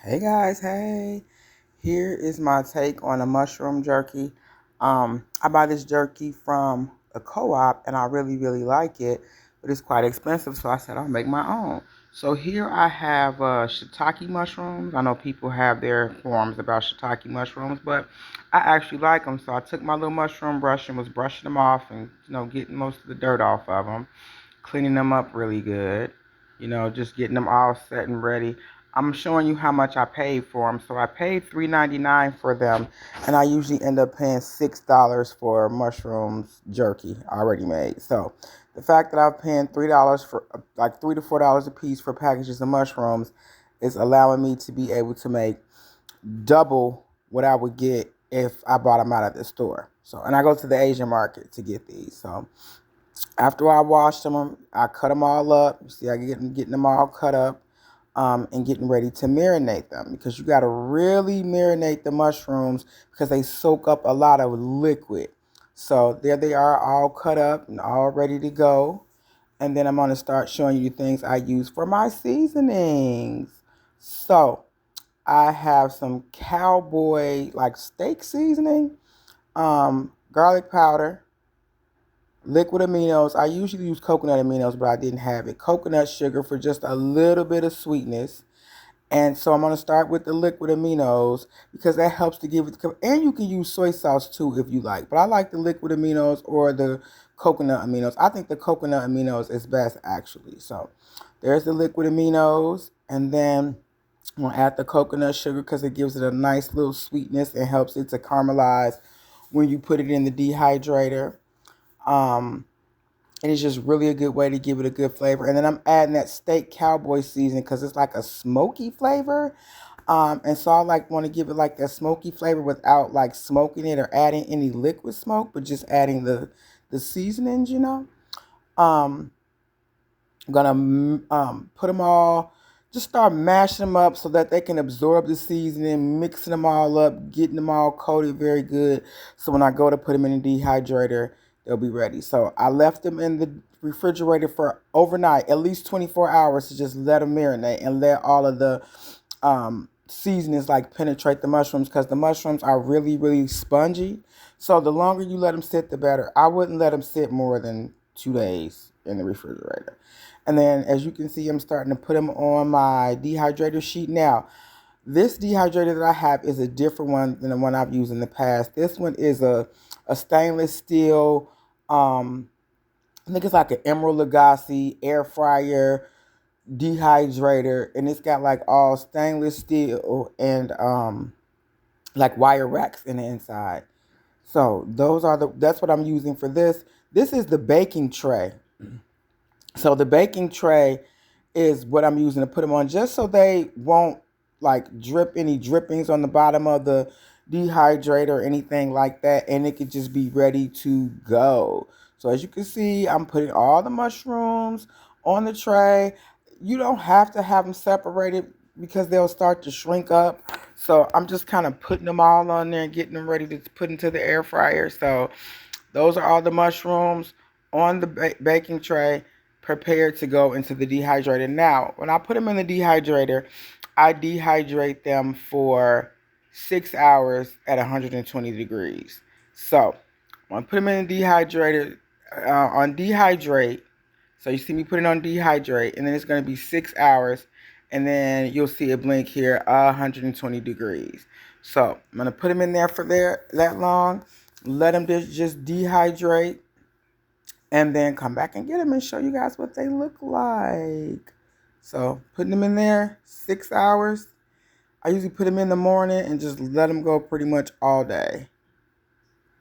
Hey guys, hey. Here is my take on a mushroom jerky. I buy this jerky from a co-op and I really like it, but it's quite expensive, so I said I'll make my own. So here I have shiitake mushrooms. I know people have their forums about shiitake mushrooms, but I actually like them. So I took my little mushroom brush and was brushing them off and getting most of the dirt off of them, cleaning them up really good, just getting them all set and ready. I'm showing you how much I paid for them. So I paid $3.99 for them, and I usually end up paying $6 for mushrooms jerky already made. So the fact that I'm paying $3 for like $3 to $4 a piece for packages of mushrooms is allowing me to be able to make double what I would get if I bought them out of the store. So, and I go to the Asian market to get these. So after I washed them, I cut them all up. See, I getting them all cut up, and getting ready to marinate them, because you got to really marinate the mushrooms because they soak up a lot of liquid. So there they are, all cut up and all ready to go. And then I'm going to start showing you the things I use for my seasonings. So I have some cowboy like steak seasoning, garlic powder, liquid aminos. I usually use coconut aminos, but I didn't have it. Coconut sugar for just a little bit of sweetness. And so I'm going to start with the liquid aminos because that helps to give it the, and you can use soy sauce too if you like. But I like the liquid aminos or the coconut aminos. I think the coconut aminos is best actually. So there's the liquid aminos, and then I'm going to add the coconut sugar because it gives it a nice little sweetness and helps it to caramelize when you put it in the dehydrator. Um, and it's just really a good way to give it a good flavor. And then I'm adding that steak cowboy seasoning because it's like a smoky flavor. And so I want to give it like that smoky flavor without like smoking it or adding any liquid smoke, but just adding the seasonings. Um, I'm gonna put them all, just start mashing them up so that they can absorb the seasoning, mixing them all up, getting them all coated very good. So when I go to put them in the dehydrator, they'll be ready. So I left them in the refrigerator for overnight, at least 24 hours, to just let them marinate and let all of the seasonings like penetrate the mushrooms, because the mushrooms are really spongy. So the longer you let them sit, the better. I wouldn't let them sit more than 2 days in the refrigerator. And then, as you can see, I'm starting to put them on my dehydrator sheet. Now, this dehydrator that I have is a different one than the one I've used in the past. This one is a stainless steel, I think it's like an Emerald Lagasse air fryer dehydrator, and it's got like all stainless steel and like wire racks in the inside. So that's what I'm using for this. This is the baking tray. So the baking tray is what I'm using to put them on, just so they won't like drip any drippings on the bottom of the dehydrator or anything like that, and it could just be ready to go. So as you can see, I'm putting all the mushrooms on the tray. You don't have to have them separated because they'll start to shrink up. So I'm just kind of putting them all on there and getting them ready to put into the air fryer. So those are all the mushrooms on the baking tray, prepared to go into the dehydrator. Now, when I put them in the dehydrator, I dehydrate them for 6 hours at 120 degrees. So, when I put them in the dehydrator, on dehydrate, so you see me put it on dehydrate, and then it's going to be 6 hours, and then you'll see it blink here, 120 degrees. So, I'm going to put them in there for that long, let them just dehydrate, and then come back and get them and show you guys what they look like. So putting them in there 6 hours. I usually put them in the morning and just let them go pretty much all day.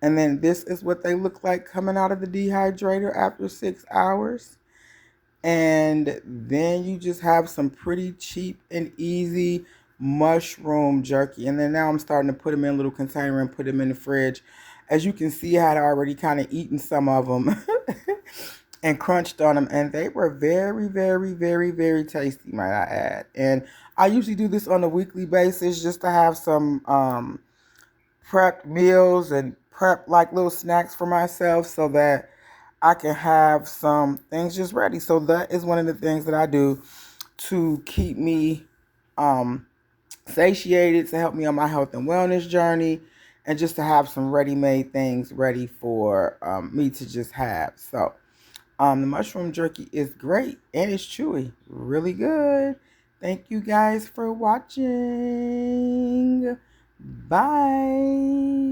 And then this is what they look like coming out of the dehydrator after 6 hours. And then you just have some pretty cheap and easy mushroom jerky. And then now I'm starting to put them in a little container and put them in the fridge. As you can see, I had already kind of eaten some of them and crunched on them, and they were very tasty, might I add. And I usually do this on a weekly basis just to have some prepped meals and prep like little snacks for myself so that I can have some things just ready. So that is one of the things that I do to keep me satiated, to help me on my health and wellness journey, and just to have some ready-made things ready for me to just have. So the mushroom jerky is great and it's chewy. Really good. Thank you guys for watching. Bye.